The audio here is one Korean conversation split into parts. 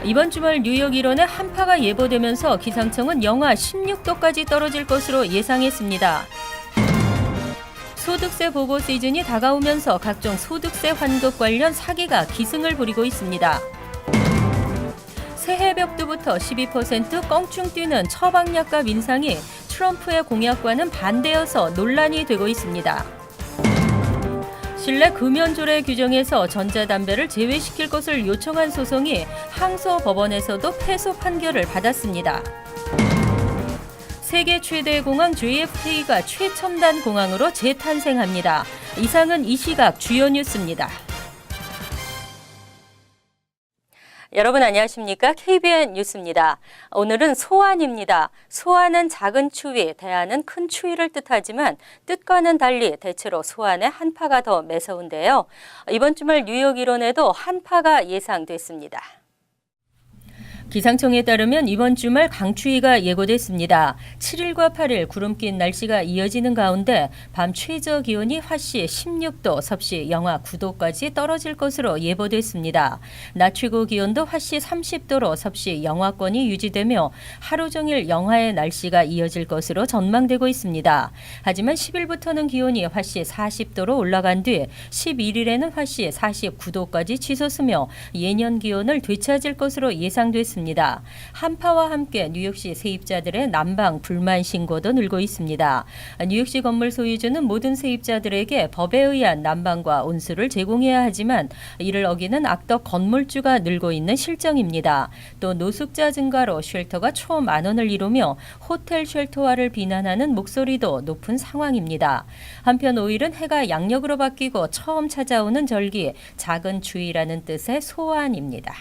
이번 주말 뉴욕 일원에 한파가 예보되면서 기상청은 영하 16도까지 떨어질 것으로 예상했습니다. 소득세 보고 시즌이 다가오면서 각종 소득세 환급 관련 사기가 기승을 부리고 있습니다. 새해 벽두부터 12% 껑충 뛰는 처방약값 인상이 트럼프의 공약과는 반대여서 논란이 되고 있습니다. 실내 금연조례 규정에서 전자담배를 제외시킬 것을 요청한 소송이 항소법원에서도 패소 판결을 받았습니다. 세계 최대 공항 JFK가 최첨단 공항으로 재탄생합니다. 이상은 이 시각 주요 뉴스입니다. 여러분 안녕하십니까? KBN 뉴스입니다. 오늘은 소환입니다. 소환은 작은 추위, 대안은 큰 추위를 뜻하지만 뜻과는 달리 대체로 소환의 한파가 더 매서운데요. 이번 주말 뉴욕 일원에도 한파가 예상됐습니다. 기상청에 따르면 이번 주말 강추위가 예고됐습니다. 7일과 8일 구름 낀 날씨가 이어지는 가운데 밤 최저 기온이 화씨 16도, 섭씨 영하 9도까지 떨어질 것으로 예보됐습니다. 낮 최고 기온도 화씨 30도로 섭씨 영하권이 유지되며 하루 종일 영하의 날씨가 이어질 것으로 전망되고 있습니다. 하지만 10일부터는 기온이 화씨 40도로 올라간 뒤 11일에는 화씨 49도까지 치솟으며 예년 기온을 되찾을 것으로 예상됐습니다. 한파와 함께 뉴욕시 세입자들의 난방 불만 신고도 늘고 있습니다. 뉴욕시 건물 소유주는 모든 세입자들에게 법에 의한 난방과 온수를 제공해야 하지만 이를 어기는 악덕 건물주가 늘고 있는 실정입니다. 또 노숙자 증가로 쉘터가 초 10,000원을 이루며 호텔 쉘터화를 비난하는 목소리도 높은 상황입니다. 한편 5일은 해가 양력으로 바뀌고 처음 찾아오는 절기, 작은 추위라는 뜻의 소환입니다.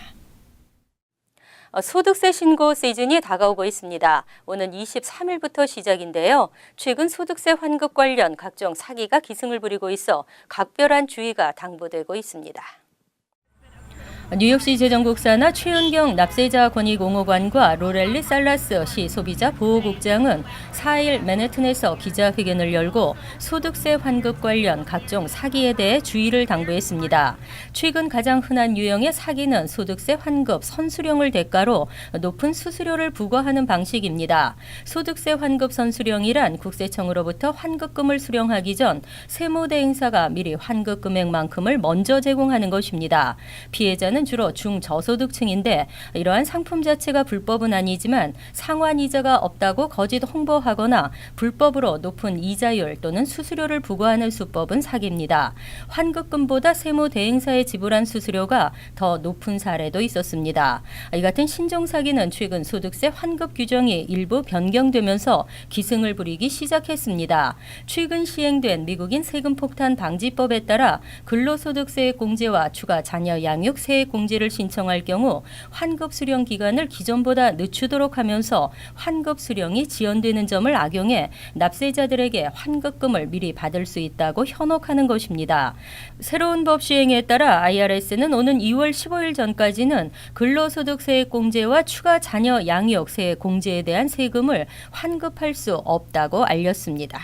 소득세 신고 시즌이 다가오고 있습니다. 오는 23일부터 시작인데요. 최근 소득세 환급 관련 각종 사기가 기승을 부리고 있어 각별한 주의가 당부되고 있습니다. 뉴욕시 재정국사나 최은경 납세자 권익옹호관과 로렐리 살라스 시 소비자 보호국장은 4일 맨해튼에서 기자회견을 열고 소득세 환급 관련 각종 사기에 대해 주의를 당부했습니다. 최근 가장 흔한 유형의 사기는 소득세 환급 선수령을 대가로 높은 수수료를 부과하는 방식입니다. 소득세 환급 선수령이란 국세청으로부터 환급금을 수령하기 전 세무대행사가 미리 환급 금액만큼을 먼저 제공하는 것입니다. 피해자는 주로 중저소득층인데 이러한 상품 자체가 불법은 아니지만 상환이자가 없다고 거짓 홍보하거나 불법으로 높은 이자율 또는 수수료를 부과하는 수법은 사기입니다. 환급금보다 세무대행사에 지불한 수수료가 더 높은 사례도 있었습니다. 이 같은 신종사기는 최근 소득세 환급 규정이 일부 변경되면서 기승을 부리기 시작했습니다. 최근 시행된 미국인 세금폭탄 방지법에 따라 근로소득세 공제와 추가 자녀 양육 세액 공제를 신청할 경우 환급 수령 기간을 기존보다 늦추도록 하면서 환급 수령이 지연되는 점을 악용해 납세자들에게 환급금을 미리 받을 수 있다고 현혹하는 것입니다. 새로운 법 시행에 따라 IRS는 오는 2월 15일 전까지는 근로소득세액 공제와 추가 자녀 양육 세액 공제에 대한 세금을 환급할 수 없다고 알렸습니다.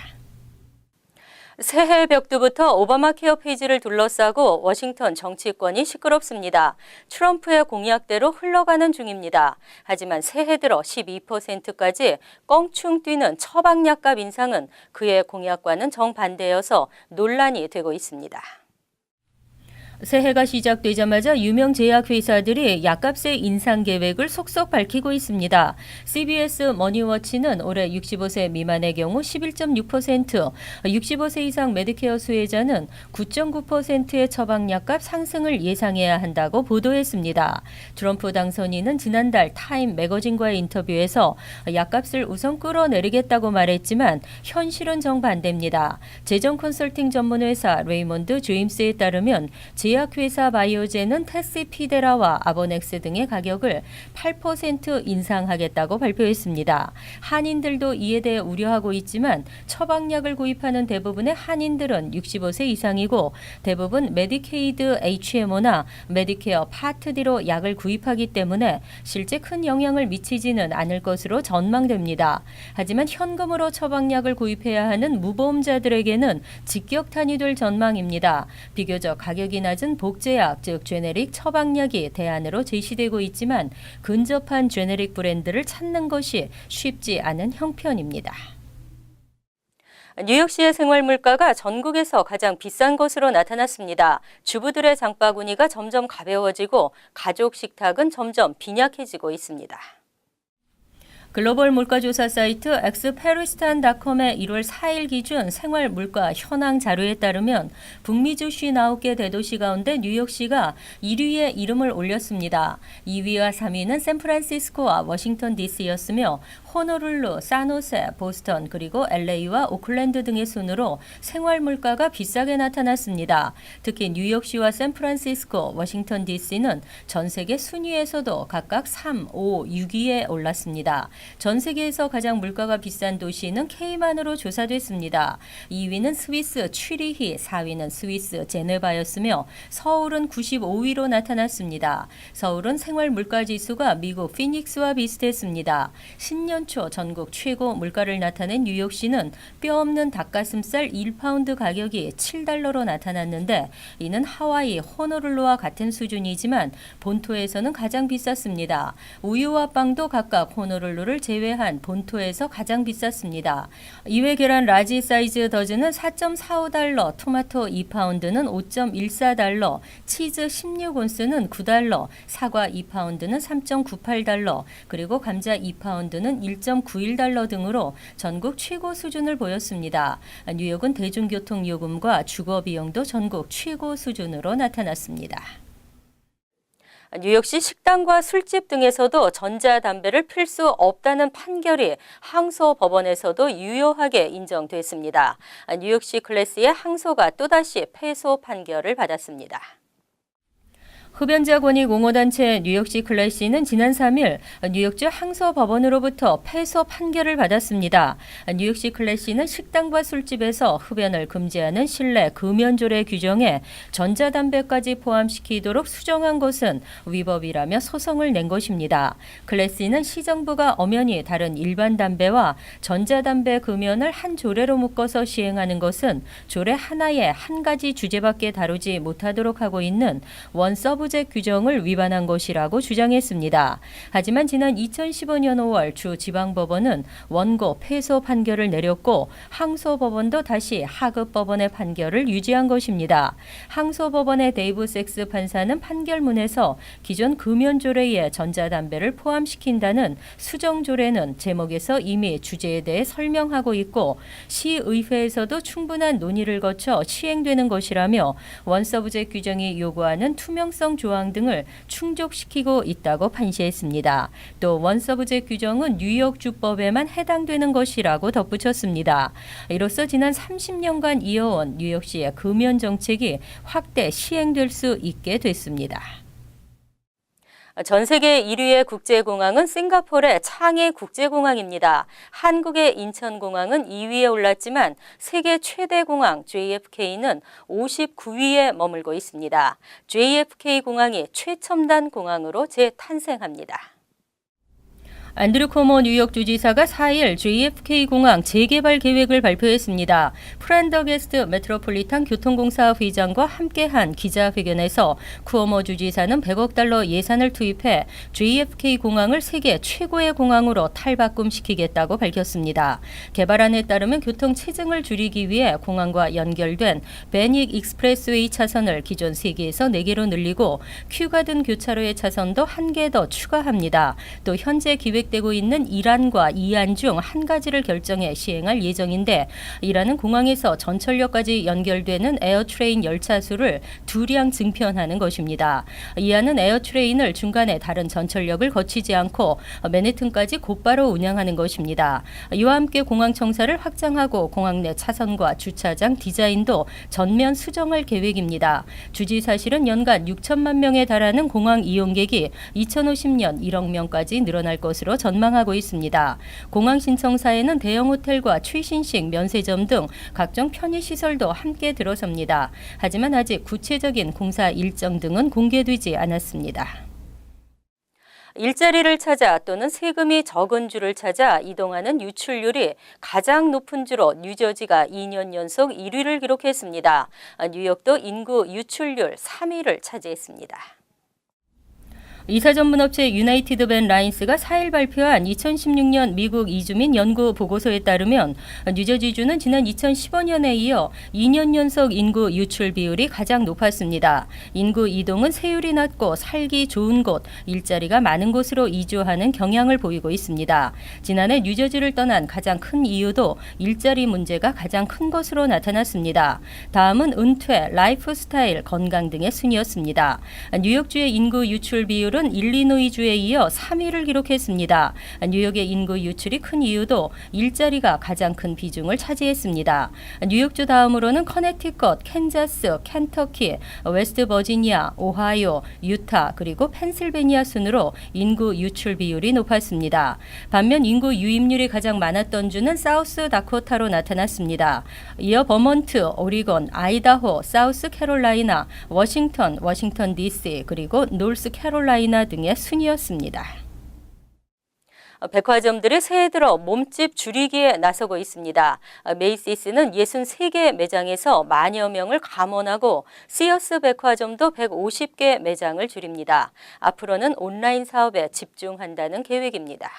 새해 벽두부터 오바마 케어 페이지를 둘러싸고 워싱턴 정치권이 시끄럽습니다. 트럼프의 공약대로 흘러가는 중입니다. 하지만 새해 들어 12%까지 껑충 뛰는 처방약값 인상은 그의 공약과는 정반대여서 논란이 되고 있습니다. 새해가 시작되자마자 유명 제약회사들이 약값의 인상 계획을 속속 밝히고 있습니다. CBS 머니워치는 올해 65세 미만의 경우 11.6%, 65세 이상 메디케어 수혜자는 9.9%의 처방약값 상승을 예상해야 한다고 보도했습니다. 트럼프 당선인은 지난달 타임 매거진과의 인터뷰에서 약값을 우선 끌어내리겠다고 말했지만 현실은 정반대입니다. 재정 컨설팅 전문회사 레이몬드 제임스에 따르면 제약회사 바이오젠은 테스피데라와 아보넥스 등의 가격을 8% 인상하겠다고 발표했습니다. 한인들도 이에 대해 우려하고 있지만 처방약을 구입하는 대부분의 한인들은 65세 이상이고 대부분 메디케이드 HMO나 메디케어 파트 D로 약을 구입하기 때문에 실제 큰 영향을 미치지는 않을 것으로 전망됩니다. 하지만 현금으로 처방약을 구입해야 하는 무보험자들에게는 직격탄이 될 전망입니다. 비교적 가격이 낮은 만들어진 복제약, 즉 제네릭 처방약이 대안으로 제시되고 있지만 근접한 제네릭 브랜드를 찾는 것이 쉽지 않은 형편입니다. 뉴욕시의 생활 물가가 전국에서 가장 비싼 것으로 나타났습니다. 주부들의 장바구니가 점점 가벼워지고 가족 식탁은 점점 빈약해지고 있습니다. 글로벌 물가조사 사이트 엑스페리스탄닷컴의 1월 4일 기준 생활 물가 현황 자료에 따르면 북미주 59개 대도시 가운데 뉴욕시가 1위에 이름을 올렸습니다. 2위와 3위는 샌프란시스코와 워싱턴 DC였으며 호노룰루, 산호세, 보스턴 그리고 LA와 오클랜드 등의 순으로 생활 물가가 비싸게 나타났습니다. 특히 뉴욕시와 샌프란시스코, 워싱턴 DC는 전 세계 순위에서도 각각 3, 5, 6위에 올랐습니다. 전 세계에서 가장 물가가 비싼 도시는 K만으로 조사됐습니다. 2위는 스위스 취리히, 4위는 스위스 제네바였으며 서울은 95위로 나타났습니다. 서울은 생활 물가 지수가 미국 피닉스와 비슷했습니다. 신년 초 전국 최고 물가를 나타낸 뉴욕시는 뼈 없는 닭가슴살 1파운드 가격이 $7로 나타났는데 이는 하와이, 호노룰루와 같은 수준이지만 본토에서는 가장 비쌌습니다. 우유와 빵도 각각 호노룰루를 제외한 본토에서 가장 비쌌습니다. 이외 계란 라지 사이즈 더즈는 $4.45, 토마토 2파운드는 $5.14, 치즈 16온스는 $9, 사과 2파운드는 $3.98, 그리고 감자 2파운드는 $1.91 등으로 전국 최고 수준을 보였습니다. 뉴욕은 대중교통 요금과 주거 비용도 전국 최고 수준으로 나타났습니다. 뉴욕시 식당과 술집 등에서도 전자담배를 필 수 없다는 판결이 항소법원에서도 유효하게 인정됐습니다. 뉴욕시 클래스의 항소가 또다시 패소 판결을 받았습니다. 흡연자 권익 옹호단체 뉴욕시 클래시는 지난 3일 뉴욕주 항소법원으로부터 패소 판결을 받았습니다. 뉴욕시 클래시는 식당과 술집에서 흡연을 금지하는 실내 금연조례 규정에 전자담배까지 포함시키도록 수정한 것은 위법이라며 소송을 낸 것입니다. 클래시는 시정부가 엄연히 다른 일반 담배와 전자담배 금연을 한 조례로 묶어서 시행하는 것은 조례 하나에 한 가지 주제밖에 다루지 못하도록 하고 있는 원서브 규정을 위반한 것이라고 주장했습니다. 하지만 지난 2015년 5월 주 지방법원은 원고 패소 판결을 내렸고 항소법원도 다시 하급법원의 판결을 유지한 것입니다. 항소법원의 데이브 섹스 판사는 판결문에서 기존 금연조례에 전자담배를 포함시킨다는 수정조례는 제목에서 이미 주제에 대해 설명하고 있고 시의회에서도 충분한 논의를 거쳐 시행되는 것이라며 원서부제 규정이 요구하는 투명성 조항 등을 충족시키고 있다고 판시했습니다. 또 원서부제 규정은 뉴욕주법에만 해당되는 것이라고 덧붙였습니다. 이로써 지난 30년간 이어온 뉴욕시의 금연 정책이 확대 시행될 수 있게 됐습니다. 전 세계 1위의 국제공항은 싱가포르의 창해 국제공항입니다. 한국의 인천공항은 2위에 올랐지만 세계 최대 공항 JFK는 59위에 머물고 있습니다. JFK 공항이 최첨단 공항으로 재탄생합니다. 안드류 코모 뉴욕 주지사가 4일 JFK 공항 재개발 계획을 발표했습니다. 프렌더게스트 메트로폴리탄 교통공사 회장과 함께한 기자회견에서 쿠오모 주지사는 $100억 예산을 투입해 JFK 공항을 세계 최고의 공항으로 탈바꿈시키겠다고 밝혔습니다. 개발안에 따르면 교통 체증을 줄이기 위해 공항과 연결된 베닉 익스프레스웨이 차선을 기존 3개에서 4개로 늘리고 큐가든 교차로의 차선도 1개 더 추가합니다. 또 현재 기획되고 있는 이란과 이안 중 한 가지를 결정해 시행할 예정인데 이란은 공항에서 전철역까지 연결되는 에어트레인 열차 수를 2량 증편하는 것입니다. 이안은 에어트레인을 중간에 다른 전철역을 거치지 않고 맨해튼까지 곧바로 운영하는 것입니다. 이와 함께 공항 청사를 확장하고 공항 내 차선과 주차장 디자인도 전면 수정할 계획입니다. 주지사실은 연간 6천만 명에 달하는 공항 이용객이 2050년 1억 명까지 늘어날 것으로 전망하고 있습니다. 공항 신청사에는 대형 호텔과 최신식 면세점 등 각종 편의시설도 함께 들어섭니다. 하지만 아직 구체적인 공사 일정 등은 공개되지 않았습니다. 일자리를 찾아 또는 세금이 적은 주를 찾아 이동하는 유출률이 가장 높은 주로 뉴저지가 2년 연속 1위를 기록했습니다. 뉴욕도 인구 유출률 3위를 차지했습니다. 이사 전문업체 유나이티드 밴 라인스가 4일 발표한 2016년 미국 이주민 연구 보고서에 따르면 뉴저지주는 지난 2015년에 이어 2년 연속 인구 유출 비율이 가장 높았습니다. 인구 이동은 세율이 낮고 살기 좋은 곳, 일자리가 많은 곳으로 이주하는 경향을 보이고 있습니다. 지난해 뉴저지를 떠난 가장 큰 이유도 일자리 문제가 가장 큰 것으로 나타났습니다. 다음은 은퇴, 라이프 스타일, 건강 등의 순이었습니다. 뉴욕주의 인구 유출 비율은 일리노이주에 이어 3위를 기록했습니다. 뉴욕의 인구 유출이 큰 이유도 일자리가 가장 큰 비중을 차지했습니다. 뉴욕주 다음으로는 커네티컷, 캔자스, 켄터키, 웨스트 버지니아, 오하이오, 유타 그리고 펜실베니아 순으로 인구 유출 비율이 높았습니다. 반면 인구 유입률이 가장 많았던 주는 사우스 다코타로 나타났습니다. 이어 버몬트, 오리건, 아이다호, 사우스 캐롤라이나, 워싱턴 DC 그리고 노스 캐롤라이나 등의 순이었습니다. 백화점들이 새해 들어 몸집 줄이기에 나서고 있습니다. 메이시스는 63개 매장에서 만여 명을 감원하고 시어스 백화점도 150개 매장을 줄입니다. 앞으로는 온라인 사업에 집중한다는 계획입니다.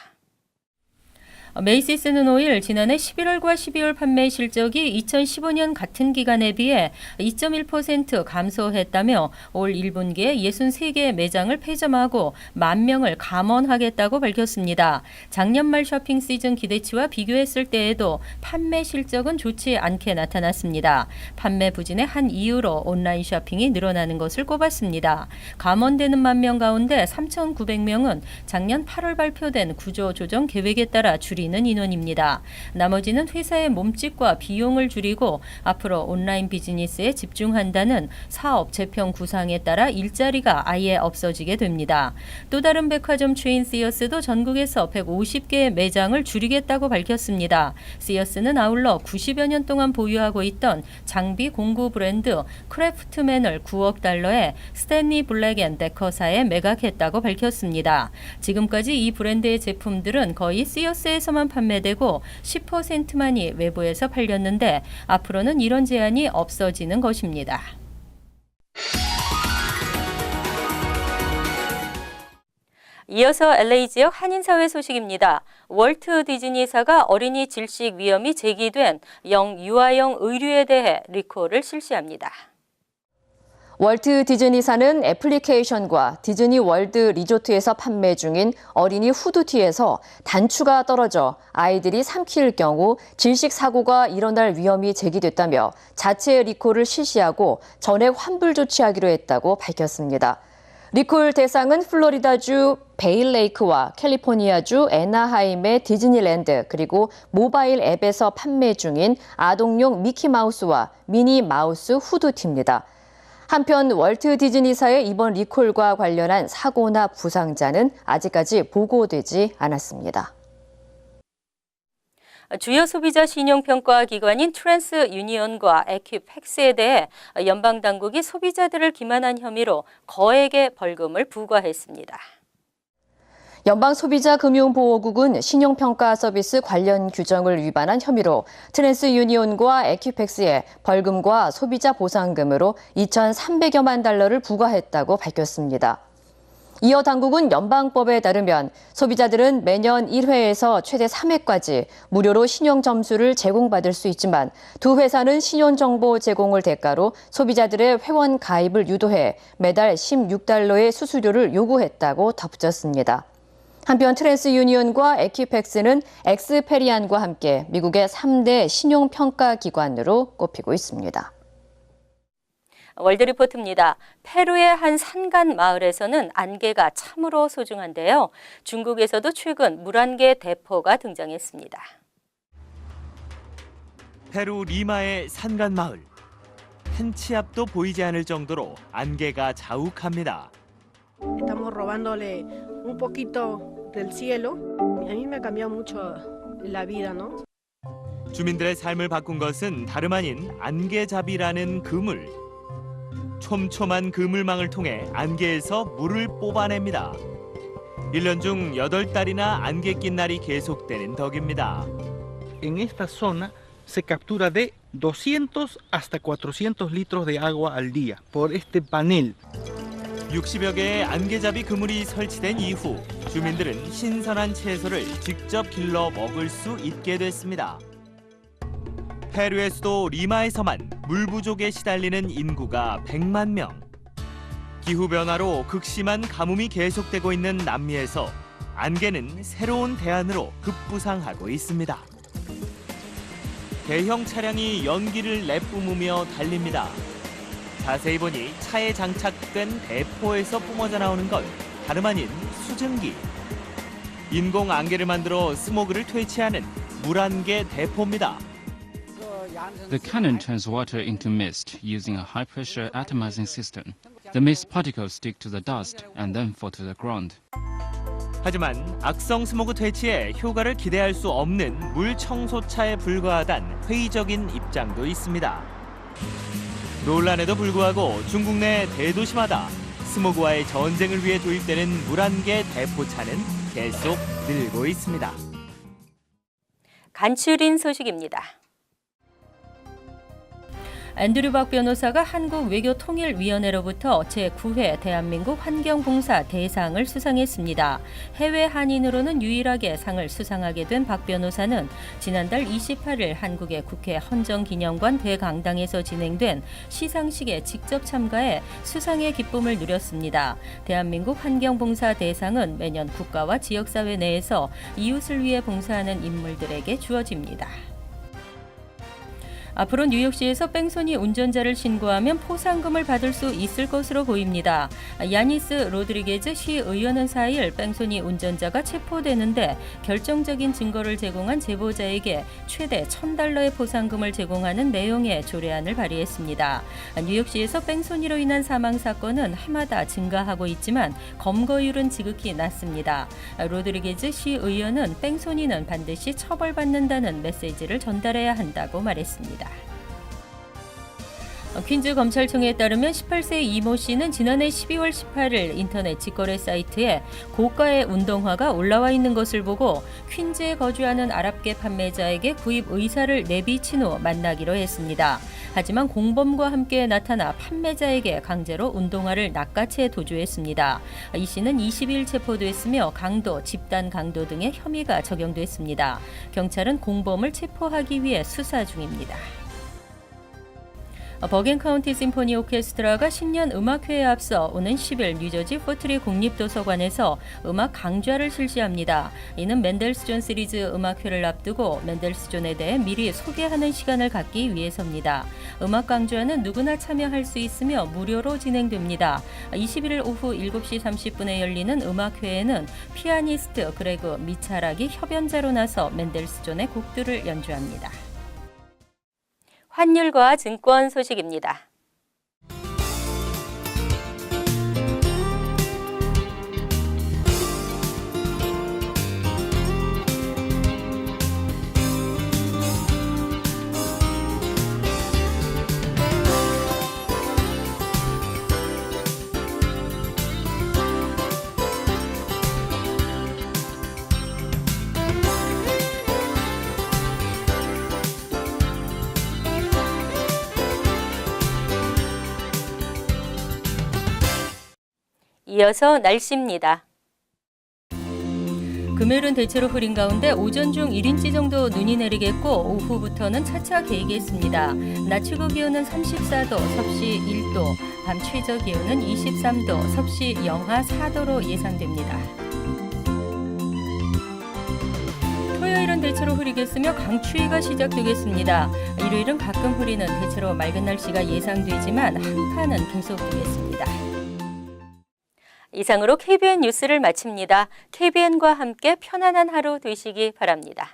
메이시스는 5일 지난해 11월과 12월 판매 실적이 2015년 같은 기간에 비해 2.1% 감소했다며 올 1분기에 63개 매장을 폐점하고 10,000명을 감원하겠다고 밝혔습니다. 작년 말 쇼핑 시즌 기대치와 비교했을 때에도 판매 실적은 좋지 않게 나타났습니다. 판매 부진의 한 이유로 온라인 쇼핑이 늘어나는 것을 꼽았습니다. 감원되는 10,000명 가운데 3,900명은 작년 8월 발표된 구조조정 계획에 따라 줄이는 인원입니다. 나머지는 회사의 몸집과 비용을 줄이고 앞으로 온라인 비즈니스에 집중한다는 사업 재평 구상에 따라 일자리가 아예 없어지게 됩니다. 또 다른 백화점 체인 시어스도 전국에서 150개 매장을 줄이겠다고 밝혔습니다. 시어스는 아울러 90여 년 동안 보유하고 있던 장비 공구 브랜드 크래프트맨을 9억 달러에 스탠리 블랙 앤 데커사에 매각했다고 밝혔습니다. 지금까지 이 브랜드의 제품들은 거의 시어스에서 만 판매되고 10%만이 외부에서 팔렸는데 앞으로는 이런 제한이 없어지는 것입니다. 이어서 LA 지역 한인사회 소식입니다. 월트 디즈니사가 어린이 질식 위험이 제기된 영유아용 의류에 대해 리콜을 실시합니다. 월트 디즈니사는 애플리케이션과 디즈니 월드 리조트에서 판매 중인 어린이 후드티에서 단추가 떨어져 아이들이 삼킬 경우 질식 사고가 일어날 위험이 제기됐다며 자체 리콜을 실시하고 전액 환불 조치하기로 했다고 밝혔습니다. 리콜 대상은 플로리다주 베일레이크와 캘리포니아주 애나하임의 디즈니랜드 그리고 모바일 앱에서 판매 중인 아동용 미키마우스와 미니마우스 후드티입니다. 한편 월트 디즈니사의 이번 리콜과 관련한 사고나 부상자는 아직까지 보고되지 않았습니다. 주요 소비자 신용평가 기관인 트랜스 유니언과 에퀴팩스에 대해 연방당국이 소비자들을 기만한 혐의로 거액의 벌금을 부과했습니다. 연방소비자금융보호국은 신용평가 서비스 관련 규정을 위반한 혐의로 트랜스 유니온과 에퀴팩스에 벌금과 소비자 보상금으로 2,300여만 달러를 부과했다고 밝혔습니다. 이어 당국은 연방법에 따르면 소비자들은 매년 1회에서 최대 3회까지 무료로 신용점수를 제공받을 수 있지만 두 회사는 신용정보 제공을 대가로 소비자들의 회원 가입을 유도해 매달 16달러의 수수료를 요구했다고 덧붙였습니다. 한편 트랜스 유니온과 에퀴팩스는 엑스페리안과 함께 미국의 3대 신용평가 기관으로 꼽히고 있습니다. 월드리포트입니다. 페루의 한 산간 마을에서는 안개가 참으로 소중한데요. 중국에서도 최근 물안개 대포가 등장했습니다. 페루 리마의 산간 마을. 한 치 앞도 보이지 않을 정도로 안개가 자욱합니다. Estamos robándole un poquito del cielo. A mí me cambió mucho la vida, ¿no? 주민들의 삶을 바꾼 것은 다름 아닌 안개잡이라는 그물. 촘촘한 그물망을 통해 안개에서 물을 뽑아냅니다. 1년 중 8달이나 안개 낀 날이 계속되는 덕입니다. En esta zona se captura de 200 hasta 400 litros de agua al día por este panel. 60여 개의 안개잡이 그물이 설치된 이후 주민들은 신선한 채소를 직접 길러 먹을 수 있게 됐습니다. 페루의 수도 리마에서만 물 부족에 시달리는 인구가 100만 명. 기후변화로 극심한 가뭄이 계속되고 있는 남미에서 안개는 새로운 대안으로 급부상하고 있습니다. 대형 차량이 연기를 내뿜으며 달립니다. 자세히 보니 차에 장착된 대포에서 뿜어져 나오는 건 다름 아닌 수증기. 인공 안개를 만들어 스모그를 퇴치하는 물안개 대포입니다. The cannon turns water into mist using a high-pressure atomizing system. The mist particles stick to the dust and then fall to the ground. 하지만 악성 스모그 퇴치에 효과를 기대할 수 없는 물 청소차에 불과하단 회의적인 입장도 있습니다. 논란에도 불구하고 중국 내 대도시마다 스모그와의 전쟁을 위해 도입되는 물안개 대포차는 계속 늘고 있습니다. 간추린 소식입니다. 앤드류 박 변호사가 한국외교통일위원회로부터 제9회 대한민국 환경봉사 대상을 수상했습니다. 해외 한인으로는 유일하게 상을 수상하게 된 박 변호사는 지난달 28일 한국의 국회 헌정기념관 대강당에서 진행된 시상식에 직접 참가해 수상의 기쁨을 누렸습니다. 대한민국 환경봉사 대상은 매년 국가와 지역사회 내에서 이웃을 위해 봉사하는 인물들에게 주어집니다. 앞으로 뉴욕시에서 뺑소니 운전자를 신고하면 포상금을 받을 수 있을 것으로 보입니다. 야니스 로드리게즈 시의원은 4일 뺑소니 운전자가 체포되는데 결정적인 증거를 제공한 제보자에게 최대 $1,000의 포상금을 제공하는 내용의 조례안을 발의했습니다. 뉴욕시에서 뺑소니로 인한 사망 사건은 해마다 증가하고 있지만 검거율은 지극히 낮습니다. 로드리게즈 시의원은 뺑소니는 반드시 처벌받는다는 메시지를 전달해야 한다고 말했습니다. 퀸즈 검찰청에 따르면 18세 이모 씨는 지난해 12월 18일 인터넷 직거래 사이트에 고가의 운동화가 올라와 있는 것을 보고 퀸즈에 거주하는 아랍계 판매자에게 구입 의사를 내비친 후 만나기로 했습니다. 하지만 공범과 함께 나타나 판매자에게 강제로 운동화를 낚아채 도주했습니다. 이 씨는 20일 체포됐으며 강도, 집단 강도 등의 혐의가 적용됐습니다. 경찰은 공범을 체포하기 위해 수사 중입니다. 버겐 카운티 심포니 오케스트라가 신년 음악회에 앞서 오는 10일 뉴저지 포트리 국립도서관에서 음악 강좌를 실시합니다. 이는 맨델스존 시리즈 음악회를 앞두고 맨델스존에 대해 미리 소개하는 시간을 갖기 위해서입니다. 음악 강좌는 누구나 참여할 수 있으며 무료로 진행됩니다. 21일 오후 7시 30분에 열리는 음악회에는 피아니스트 그레그 미차락이 협연자로 나서 맨델스존의 곡들을 연주합니다. 환율과 증권 소식입니다. 이어서 날씨입니다. 금요일은 대체로 흐린 가운데 오전 중 1인치 정도 눈이 내리겠고 오후부터는 차차 개이겠습니다. 낮 최고 기온은 34도, 섭씨 1도, 밤 최저 기온은 23도, 섭씨 영하 4도로 예상됩니다. 토요일은 대체로 흐리겠으며 강추위가 시작되겠습니다. 일요일은 가끔 흐리는 대체로 맑은 날씨가 예상되지만 한파는 계속되겠습니다. 이상으로 KBN 뉴스를 마칩니다. KBN과 함께 편안한 하루 되시기 바랍니다.